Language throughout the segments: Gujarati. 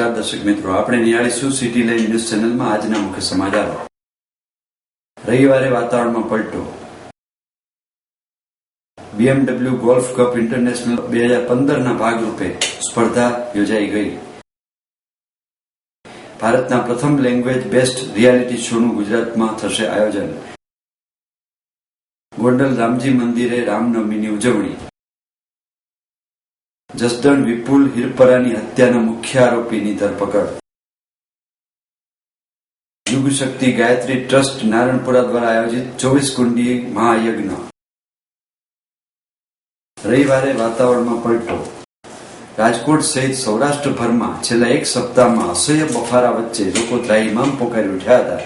નમસ્કાર દર્શક મિત્રો, આપણે નિહાળીશું સિટી લાઈવ ન્યૂઝ ચેનલમાં આજના મુખ્ય સમાચારો। રવિવારે વાતાવરણમાં પલટો। BMW ગોલ્ફ કપ ઇન્ટરનેશનલ 2015ના ભાગરૂપે સ્પર્ધા યોજાઈ ગઈ। ભારતના પ્રથમ લેંગ્વેજ બેસ્ડ રિયાલિટી શોનું ગુજરાતમાં થશે આયોજન। ગોંડલ રામજી મંદિરે રામનવમીની ઉજવણી। જસદણ વિપુલ હિરપરાની હત્યાના મુખ્ય આરોપીની ધરપકડ। યુગ શક્તિ ગાયત્રી ટ્રસ્ટ નારણપુરા દ્વારા આયોજિત 24 કુંડી મહાયજ્ઞ। રવિવારે વાતાવરણમાં પલટો। રાજકોટ સહિત સૌરાષ્ટ્રભરમાં છેલ્લા એક સપ્તાહમાં અસહ્ય બફારા વચ્ચે લોકો ત્રાહિમામ પોકારી ઉઠ્યા હતા।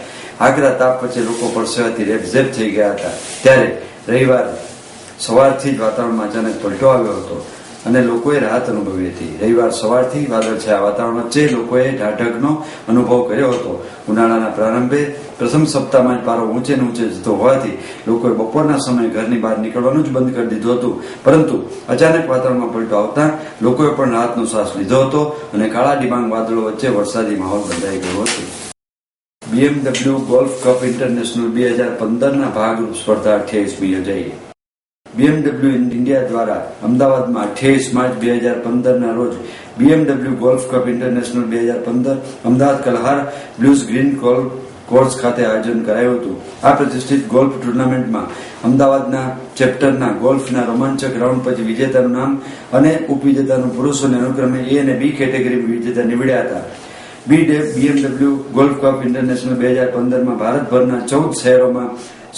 આકરા તાપ વચ્ચે લોકો પરસેવાથી રેબઝેબ થઈ ગયા હતા। ત્યારે રવિવારે સવારથી જ વાતાવરણમાં અચાનક પલટો આવ્યો હતો અને લોકોએ રાહત અનુભવી હતી। રવિવાર સવારથી વાદળછાયા વાતાવરણ વચ્ચે લોકોએ ઢાઢકનો અનુભવ કર્યો હતો। ઉનાળાના પ્રારંભે પ્રથમ સપ્તાહમાં જ પારો ઊંચે ઊંચે જતો હોવાથી લોકોએ બપોરના સમયે ઘરની બહાર નીકળવાનું જ બંધ કરી દીધું હતું, પરંતુ અચાનક વાતાવરણમાં પલટો આવતા લોકોએ પણ રાહતનો શ્વાસ લીધો હતો અને કાળા ડિબાંગ વાદળો વચ્ચે વરસાદી માહોલ બંધાઈ ગયો હતો। BMW ગોલ્ફ કપ ઇન્ટરનેશનલ 2015ના ભાગરૂપ સ્પર્ધા 28મી યોજાઈ। BMW ઇન્ડિયા દ્વારા અમદાવાદમાં 28 માર્ચ 2015ના રોજ BMW golf cup international 2015 Ahmedabad Kalhaar blues green course ખાતે આયોજન કરાયું હતું। આ પ્રતિષ્ઠિત ગોલ્ફ ટુર્નામેન્ટમાં અમદાવાદના ચેપ્ટરના ગોલ્ફના રોમાંચક રાઉન્ડ પછી વિજેતાનું નામ અને ઉપવિજેતાનું પુરુષોને અનુક્રમે A અને B કેટેગરીમાં વિજેતા નીવડ્યા હતા। BMW ગોલ્ફ કપ ઇન્ટરનેશનલ 2015માં ભારતભરના 14 શહેરોમાં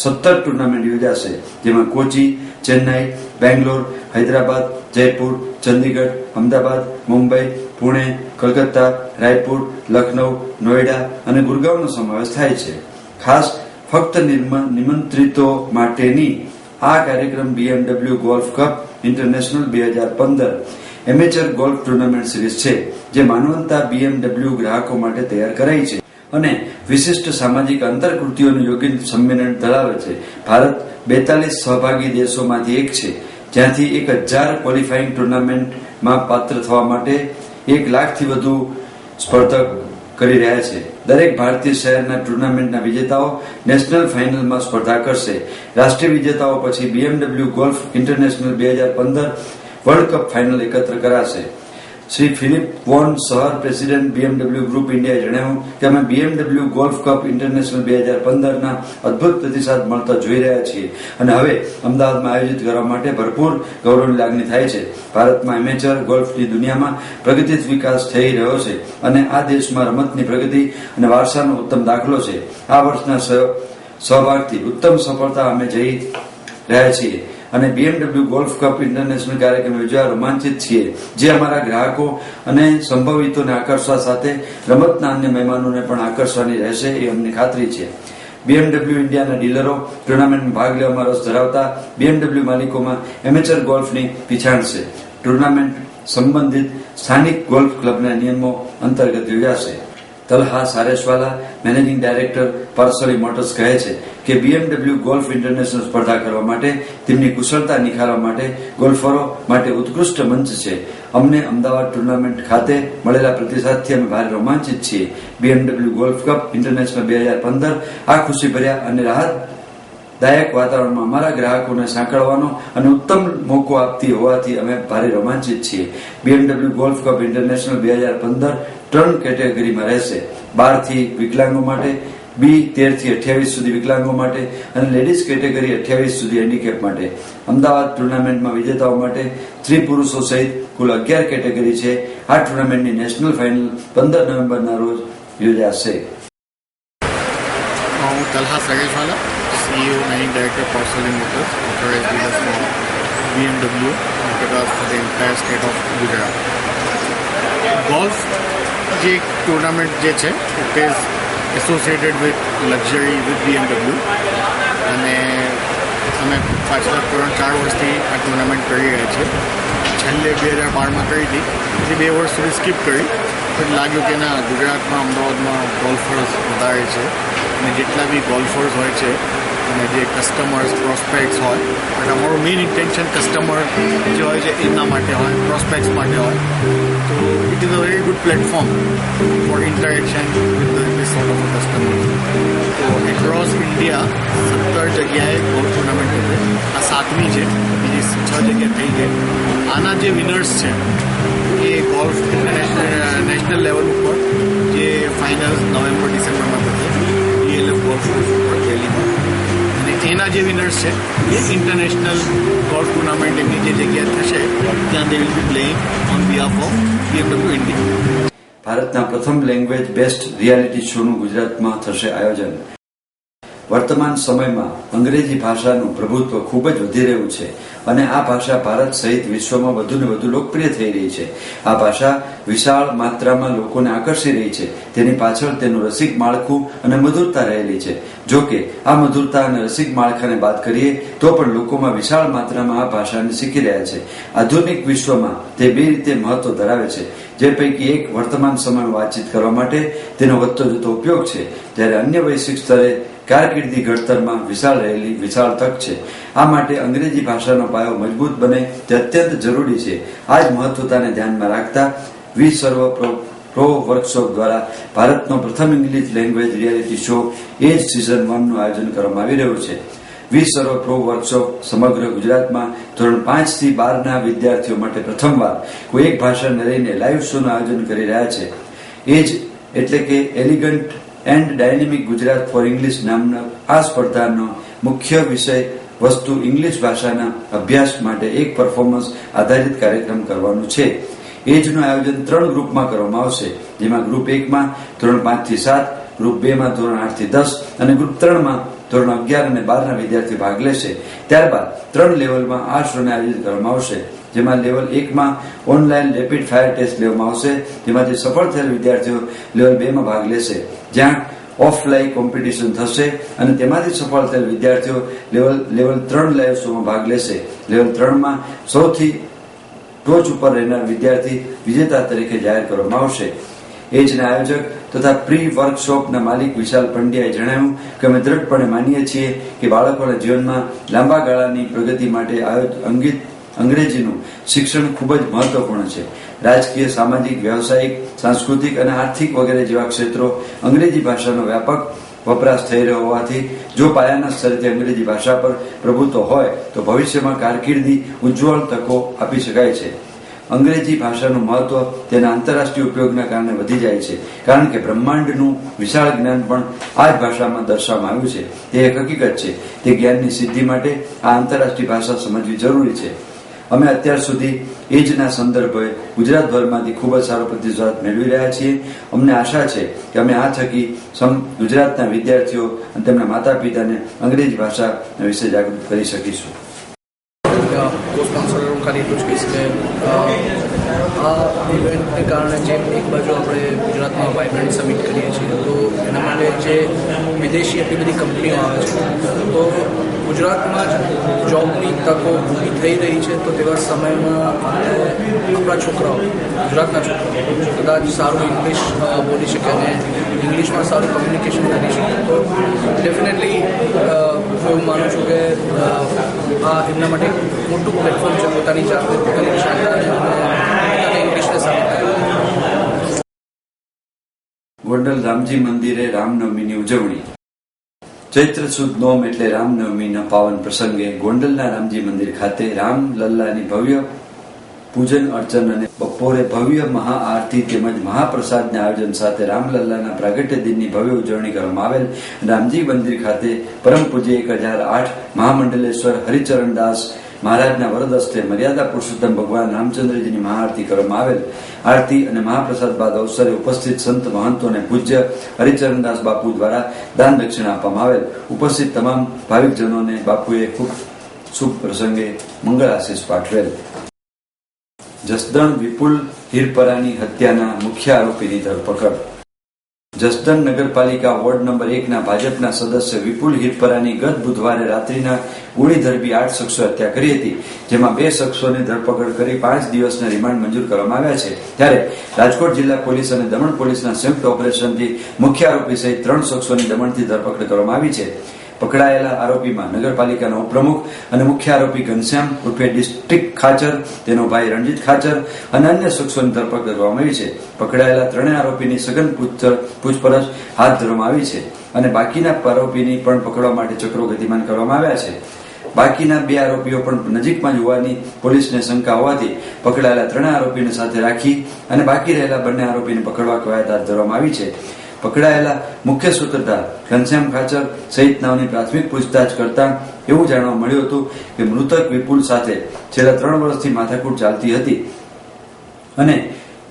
17 ટુર્નામેન્ટ યોજાશે, જેમાં કોચી, ચેન્નાઈ, બેંગ્લોર, હૈદરાબાદ, જયપુર, ચંદીગઢ, અમદાવાદ, મુંબઈ, પુણે, કલકત્તા, રાયપુર, લખનઉ, નોઈડા અને ગુરગાંવનો સમાવેશ થાય છે। ખાસ ફક્ત નિમંત્રિતો માટેની આ કાર્યક્રમ BMW golf cup international 2015 amateur golf tournament series છે, જે માનવંતા BMW ગ્રાહકો માટે તૈયાર કરાઈ છે અને વિશિષ્ટ સામાજિક આંતરકૃતિઓનું યોગ્ય સંમેલન ધરાવે છે। ભારત 42 સહભાગી દેશોમાંથી એક છે, જ્યાંથી 1000 ક્વોલિફાઇંગ ટુર્નામેન્ટમાં પાત્ર થવા માટે 1 લાખથી વધુ સ્પર્ધક કરી રહ્યા છે। દરેક ભારતીય શહેરના ટુર્નામેન્ટના વિજેતાઓ નેશનલ ફાઇનલમાં સ્પર્ધા કરશે। રાષ્ટ્રીય વિજેતાઓ પછી BMW golf international 2015 world cup final એકત્ર કરાશે। Shri Philipp von Sahr, president BMW group ઇન્ડિયાએ જણાવ્યું કે અમે BMW ગોલ્ફ કપ ઇન્ટરનેશનલ 2015ના અદ્ભુત પ્રતિસાદ મળતા જોઈ રહ્યા છીએ અને હવે અમદાવાદમાં આયોજિત કરવા માટે ભરપૂર ગૌરવની લાગણી થાય છે। ભારતમાં એમેચર ગોલ્ફની દુનિયામાં પ્રગતિશીલ વિકાસ થઈ રહ્યો છે અને આ દેશમાં રમતની પ્રગતિ અને વારસાનો ઉત્તમ દાખલો છે। આ વર્ષના સહભાગથી ઉત્તમ સફળતા અમે જઈ રહ્યા છીએ અને BMW ગોલ્ફ કપ ઇન્ટરનેશનલ કાર્યક્રમ યોજવા રોમાંચિત છીએ, જે અમારા ગ્રાહકો અને સંભવિતોને આકર્ષવા સાથે રમતના અન્ય મહેમાનોને પણ આકર્ષવાની રહેશે એ અમને ખાતરી છે। BMW ઇન્ડિયાના ડીલરો ટુર્નામેન્ટમાં ભાગ લેવામાં રસ ધરાવતા BMW માલિકોમાં એમેચર ગોલ્ફની પીછાણ છે। ટુર્નામેન્ટ સંબંધિત સ્થાનિક ગોલ્ફ ક્લબના નિયમો અંતર્ગત યોજાશે। તલહા સારેશવાલા, મેનેજિંગ ડાયરેક્ટર પાર્સલી મોટર્સ કહે છે કે BMW ગોલ્ફ ઇન્ટરનેશનલ સ્પર્ધા કરવા માટે તેમની કુશળતા નિખારવા માટે ગોલ્ફરો માટે ઉત્કૃષ્ટ મંચ છે। અમને અમદાવાદ ટુર્નામેન્ટ ખાતે મળેલા પ્રતિસાદથી અમે ભારે રોમાંચિત છીએ। BMW ગોલ્ફ કપ ઇન્ટરનેશનલ 2015 આ ખુશીભર્યા અને રાહતદાયક વાતાવરણમાં અમારા ગ્રાહકોને સાંકળવાનો અને ઉત્તમ મોકો આપતી હોવાથી અમે ભારે રોમાંચિત છીએ। BMW ગોલ્ફ કપ ઇન્ટરનેશનલ 2015 3 કેટેગરીમાં રહેશે: 12 થી વિકલાંગો માટે, B 13 થી 28 સુધી વિકલાંગો માટે અને લેડીઝ કેટેગરી 28 સુધી હેન્ડીકેપ માટે। અમદાવાદ ટુર્નામેન્ટમાં વિજેતાઓ માટે સ્ત્રી પુરુષો સહિત કુલ 11 કેટેગરી છે। આ ટુર્નામેન્ટની નેશનલ ફાઇનલ 15 નવેમ્બરના રોજ યોજાશે। હું Talha Sareshwala, CEO managing director Parsoli motors, authorised dealer for BMW across the entire state of Gujarat. Golf જે ટુર્નામેન્ટ જે છે it is associated with luxury with BMW અને અમે પાછલા 4 વર્ષથી આ ટુર્નામેન્ટ કરી રહ્યા છીએ। છેલ્લે 2012માં કરી હતી, પછી 2 વર્ષ સુધી સ્કીપ કરી, પછી લાગ્યું કે ના, ગુજરાતમાં અમદાવાદમાં ગોલ્ફર્સ વધારે છે અને જેટલા બી ગોલ્ફર્સ હોય છે અને જે કસ્ટમર્સ પ્રોસ્પેક્ટ્સ હોય, બટ અમારું મેઇન ઇન્ટેન્શન કસ્ટમર જે હોય છે એમના માટે હોય, પ્રોસ્પેક્ટ્સ માટે હોય. તો it is a very good platform four interaction with this sort of customer. તો એક્રોસ ઇન્ડિયા 17 જગ્યાએ ગોલ્ફ ટુર્નામેન્ટ છે. આ 7મી છે, બીજી 6 જગ્યા થઈ ગઈ. આના જે વિનર્સ છે એ ગોલ્ફ નેશનલ લેવલ ઉપર જે ફાઇનલ્સ નવેમ્બર-ડિસેમ્બરમાં થશે DLF ગોલ્ફ કોર્સ ઉપર દિલ્હીમાં, અને એના જે વિનર્સ છે એ ઇન્ટરનેશનલ ગોલ્ફ ટુર્નામેન્ટ એમની જે જગ્યા થશે ત્યાં they will be playing on behalf of BMW India. ભારતના પ્રથમ લેંગ્વેજ બેસ્ડ રિયાલિટી શોનું ગુજરાતમાં થશે આયોજન. વર્તમાન સમયમાં અંગ્રેજી ભાષાનું પ્રભુત્વ ખૂબ જ વધી રહ્યું છે અને આ ભાષા ભારત સહિત વિશ્વમાં વધુને વધુ લોકપ્રિય થઈ રહી છે. આ ભાષા વિશાળ માત્રામાં લોકોને આકર્ષી રહી છે. તેની પાછળ તેનું રસિક માળખું અને મધુરતા રહેલી છે. જો કે આ મધુરતા અને રસિક માળખાને બાદ કરીએ તો પણ લોકોમાં વિશાળ માત્રામાં આ ભાષાને શીખી રહ્યા છે. આધુનિક વિશ્વમાં તે બે રીતે મહત્વ ધરાવે છે. જે પૈકી એક વર્તમાન સમયમાં વાતચીત કરવા માટે તેનો વધતો જતો ઉપયોગ છે, જ્યારે અન્ય વૈશ્વિક સ્તરે કારકિર્દી ઘડતરમાં રહેલી વિશાળ તક છે. આ માટે અંગ્રેજી ભાષાનો પાયો મજબૂત બને તે અત્યંત જરૂરી છે. આ જ મહત્વતાને ધ્યાનમાં રાખતા વી સર્વ પ્રો વર્કશોપ દ્વારા ભારતનો પ્રથમ ઇંગ્લિશ લેંગ્વેજ રિયાલિટી શો એજ સિઝન 1નું આયોજન કરવામાં આવી રહ્યું છે. વી સર્વ પ્રો વર્કશોપ સમગ્ર ગુજરાતમાં ધોરણ 5 થી 12ના વિદ્યાર્થીઓ માટે પ્રથમવાર કોઈ એક ભાષાને લઈને લાઈવ શોનું આયોજન કરી રહ્યા છે. એજ એટલે કે elegant and dynamic Gujarat for English નામના આ સ્પર્ધાનો મુખ્ય વિષય વસ્તુ ઇંગ્લિશ ભાષાના અભ્યાસ માટે એક પરફોર્મન્સ આધારિત કાર્યક્રમ કરવાનું છે. એજનું આયોજન 3 ગ્રુપમાં કરવામાં આવશે, જેમાં ગ્રુપ 1માં ધોરણ 5 થી 7, ગ્રુપ 2માં ધોરણ 8 થી 10 અને ગ્રુપ 3માં ધોરણ 11 અને 12ના વિદ્યાર્થીઓ ભાગ લેશે. ત્યારબાદ 3 લેવલમાં આ શોને આયોજિત કરવામાં આવશે, જેમાં લેવલ 1માં ઓનલાઈન રેપિડ ફાયર ટેસ્ટ લેવામાં આવશે, જેમાંથી સફળ થયેલ વિદ્યાર્થીઓ લેવલ 2માં ભાગ લેશે, જ્યાં ઓફલાઈન કોમ્પિટિશન થશે અને તેમાંથી સફળ થયેલ વિદ્યાર્થીઓ લેવલ 3 લાઈવ શોમાં ભાગ લેશે. લેવલ 3માં સૌથી ટોચ ઉપર રહેનાર વિદ્યાર્થી વિજેતા તરીકે જાહેર કરવામાં આવશે. એજના આયોજક તથા પ્રી વર્કશોપના માલિક વિશાલ પંડ્યાએ જણાવ્યું કે અમે દ્રઢપણે માનીએ છીએ કે બાળકોના જીવનમાં લાંબા ગાળાની પ્રગતિ માટે અંગ્રેજીનું શિક્ષણ ખૂબ જ મહત્વપૂર્ણ છે. રાજકીય, સામાજિક, વ્યવસાયિક, સાંસ્કૃતિક અને આર્થિક વગેરે જેવા ક્ષેત્રો અંગ્રેજી ભાષાનો વ્યાપક વપરાશ થઈ રહ્યો હોવાથી જો પાયાના સ્તરેથી અંગ્રેજી ભાષા પર પ્રભુત્વ હોય તો ભવિષ્યમાં કારકિર્દી ઉજ્જવળ તકો આપી શકાય છે. અંગ્રેજી ભાષાનું મહત્વ તેના આંતરરાષ્ટ્રીય ઉપયોગના કારણે વધી જાય છે, કારણ કે બ્રહ્માંડનું વિશાળ જ્ઞાન પણ આ જ ભાષામાં દર્શાવવામાં આવ્યું છે. તે એક હકીકત છે. તે જ્ઞાનની સિદ્ધિ માટે આ આંતરરાષ્ટ્રીય ભાષા સમજવી જરૂરી છે. અમે અત્યાર સુધી એજના સંદર્ભે ગુજરાતભરમાંથી ખૂબ જ સારો પ્રતિસાદ મેળવી રહ્યા છીએ. અમને આશા છે કે અમે આ થકી ગુજરાતના વિદ્યાર્થીઓ અને તેમના માતા પિતાને અંગ્રેજી ભાષા વિશે જાગૃત કરી શકીશું. સ્પોન્સર ખાલી એટલું જ કહીશ કે આ ઇવેન્ટને કારણે જે એક બાજુ આપણે ગુજરાતમાં વાઇબ્રન્ટ સમિટ કરીએ છીએ, તો એના માટે જે વિદેશી એટલી બધી કંપનીઓ આવે છે, તો ગુજરાતમાં જ જોબની તકો ઊભી થઈ રહી છે. તો તેવા સમયમાં આપણા છોકરાઓ, ગુજરાતના છોકરાઓ કદાચ સારું ઇંગ્લિશ બોલી શકે અને ઇંગ્લિશમાં સારું કમ્યુનિકેશન કરી શકે, તો ડેફિનેટલી હું એવું માનું છું કે આ એમના માટે મોટું પ્લેટફોર્મ છે પોતાની જાતે પોતાની ભાષાને ઇંગ્લિશને સાબિત કરવું. ગોંડલ રામજી મંદિરે રામનવમીની ઉજવણી. ચૈત્ર સુદ નોમ એટલે રામનવમીના પાવન પ્રસંગે ગોંડલના રામજી મંદિર ખાતે રામલલ્લાની ભવ્ય પૂજન અર્ચન અને બપોરે ભવ્ય મહાઆરતી તેમજ મહાપ્રસાદના આયોજન સાથે રામલલ્લાના પ્રાગટ્ય દિનની ભવ્ય ઉજવણી કરવામાં આવેલ. રામજી મંદિર ખાતે પરમ પૂજ્ય 1008 મહામંડલેશ્વર હરિચરણદાસ મહારાજના વરદ હસ્તે મર્યાદા પુરુષોત્તમ ભગવાન રામચંદ્રજીની મહાઆરતી કરવામાં આવેલ. આરતી અને મહાપ્રસાદ બાદ અવસરે ઉપસ્થિત સંત મહંતો અને પૂજ્ય હરિચરણદાસ બાપુ દ્વારા દાન દક્ષિણા આપવામાં આવેલ. ઉપસ્થિત તમામ ભાવિકજનોને બાપુએ ખૂબ શુભ પ્રસંગે મંગળ આશીષ પાઠવેલ. જસદણ વિપુલ હિરપરાની હત્યાના મુખ્ય આરોપીની ધરપકડ. જસદણ નગરપાલિકા વોર્ડ નંબર 1ના ભાજપના સદસ્ય વિપુલ હિરપરાની ગત બુધવારે રાત્રિના ગોળી ઝડપી 8 શખ્સો હત્યા કરી હતી, જેમાં 2 શખ્સોની ધરપકડ કરી 5 દિવસના રિમાન્ડ મંજૂર કરવામાં આવ્યા છે. ત્યારે રાજકોટ જિલ્લા પોલીસ અને દમણ પોલીસના સંયુક્ત ઓપરેશનથી મુખ્ય આરોપી સહિત 3 શખ્સોની દમણથી ધરપકડ કરવામાં આવી છે. પકડાયેલા આરોપીમાં નગરપાલિકાના ઉપપ્રમુખ અને મુખ્ય આરોપી ઘનશ્યામ ઉર્ફે ડિસ્ટ્રિક્ટ ખાચર, તેનો ભાઈ રણજીત ખાચર અને અન્ય શખ્સોની ધરપકડ કરવામાં આવી છે. પકડાયેલા ત્રણેય આરોપીની સઘન પૂછપરછ હાથ ધરવામાં આવી છે અને બાકીના આરોપીની પણ પકડવા માટે ચક્રો ગતિમાન કરવામાં આવ્યા છે. બાકીના 2 આરોપીઓ પણ નજીકમાં જ હોવાની પોલીસને શંકા હોવાથી પકડાયેલા 3 આરોપીને સાથે રાખી અને બાકી રહેલા બંને આરોપીને પકડવા કવાયત હાથ ધરવામાં આવી છે. પકડાયેલા મુખ્ય સૂત્રધાર ઘનશ્યામ ખાચર સહિતનાઓની પ્રાથમિક પૂછતાછ કરતા એવું જાણવા મળ્યું હતું કે મૃતક વિપુલ સાથે છેલ્લા 3 વર્ષથી માથાકૂટ ચાલતી હતી અને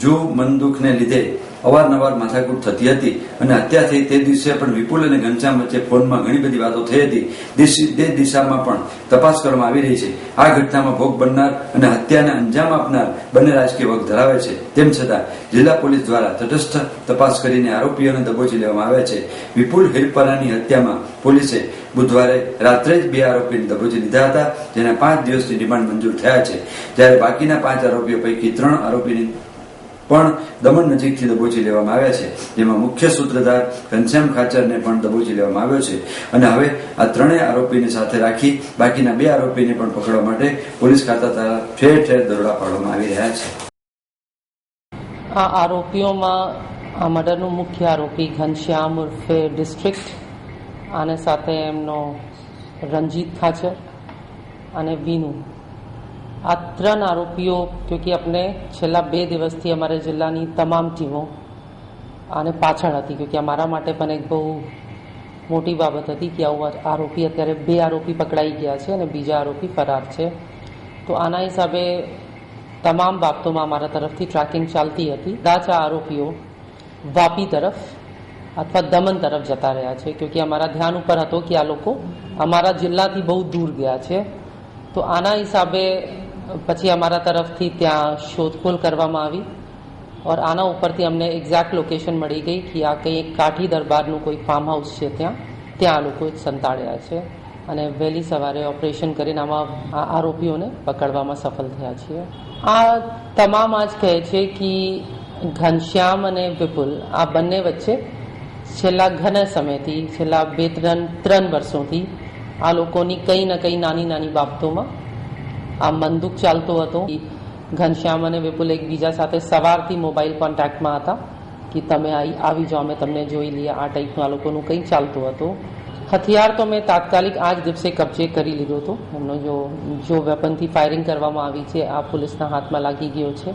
જો મનદુખને લીધે અવારનવાર માથાકૂટ થતી હતી અને હત્યા થઈ તે દિવસે પણ વિપુલ અને ઘનશ્યામ વચ્ચે ફોનમાં ઘણી બધી વાતો થઈ હતી. તે દિશામાં પણ તપાસ કરવામાં આવી રહી છે. આ ઘટનામાં ભોગ બનનાર અને હત્યાને અંજામ આપનાર બંને રાજકીય વગ ધરાવે છે. તેમ છતાં જિલ્લા પોલીસ દ્વારા તટસ્થ તપાસ કરીને આરોપીઓને દબોચી લેવામાં આવ્યા છે. વિપુલ હિરપરાની હત્યામાં પોલીસે બુધવારે રાત્રે જ 2 આરોપીને દબોચી લીધા હતા, જેના 5 દિવસની રિમાન્ડ મંજૂર થયા છે. જ્યારે બાકીના 5 આરોપીઓ પૈકી 3 આરોપીની પણ દમણ નજીકથી દબોચી લેવામાં આવ્યા છે, જેમાં મુખ્ય સૂત્રધાર ઘનશ્યામ ખાચરને પણ દબોચી લેવામાં આવ્યો છે અને હવે આ 3 આરોપીને સાથે રાખી બાકીના 2 આરોપીને પણ પકડવા માટે પોલીસ ખાતા દ્વારા ઠેર ઠેર દરોડા પાડવામાં આવી રહ્યા છે. આ આરોપીઓમાં આ મર્ડરનો મુખ્ય આરોપી ઘનશ્યામ ઉર્ફે ડિસ્ટ્રિક્ટ અને સાથે એમનો રણજીત ખાચર અને વિનુ, આ 3 આરોપીઓ ક્યોંકि આપણે છેલ્લા 2 દિવસથી અમારે જિલ્લાની તમામ ટીમો આને પાછળ હતી, ક્યોંકि અમારા માટે પણ એક બહુ મોટી બાબત હતી કે આવું આરોપી અત્યારે 2 આરોપી પકડાઈ ગયા છે અને બીજા આરોપી ફરાર છે. તો આના હિસાબે તમામ બાબતોમાં અમારા તરફથી ટ્રેકિંગ ચાલતી હતી. કદાચ આ આરોપીઓ વાપી તરફ અથવા દમણ તરફ જતા રહ્યા છે, ક્યોંકि અમારા ધ્યાન ઉપર હતો કે આ લોકો અમારા જિલ્લાથી બહુ દૂર ગયા છે. તો આના હિસાબે પછી અમારા તરફથી ત્યાં શોધખોળ કરવામાં આવી ઓર આના ઉપરથી અમને એક્ઝેક્ટ લોકેશન મળી ગઈ કે આ કંઈ કાઠી દરબારનું કોઈ ફાર્મ હાઉસ છે, ત્યાં આ લોકો સંતાડ્યા છે અને વહેલી સવારે ઓપરેશન કરીને આમાં આ આરોપીઓને પકડવામાં સફળ થયા છીએ. આ તમામ આજ કહે છે કે ઘનશ્યામ અને વિપુલ આ બંને વચ્ચે છેલ્લા ઘણા સમયથી, છેલ્લા 2-3 વર્ષોથી આ લોકોની કંઈ ને કંઈ નાની નાની બાબતોમાં આ મનદુખ ચાલતો હતો. ઘનશ્યામ અને વિપુલ એકબીજા સાથે સવારથી મોબાઈલ કોન્ટેક્ટમાં હતા કે તમે આવી જાઓ, અમે તમને જોઈ લઈએ, આ ટાઈપનું આ લોકોનું કંઈ ચાલતું હતું. હથિયાર તો મેં તાત્કાલિક આ જ દિવસે કબજે કરી લીધો હતો. એમનો જો વેપનથી ફાયરિંગ કરવામાં આવી છે આ પોલીસના હાથમાં લાગી ગયો છે.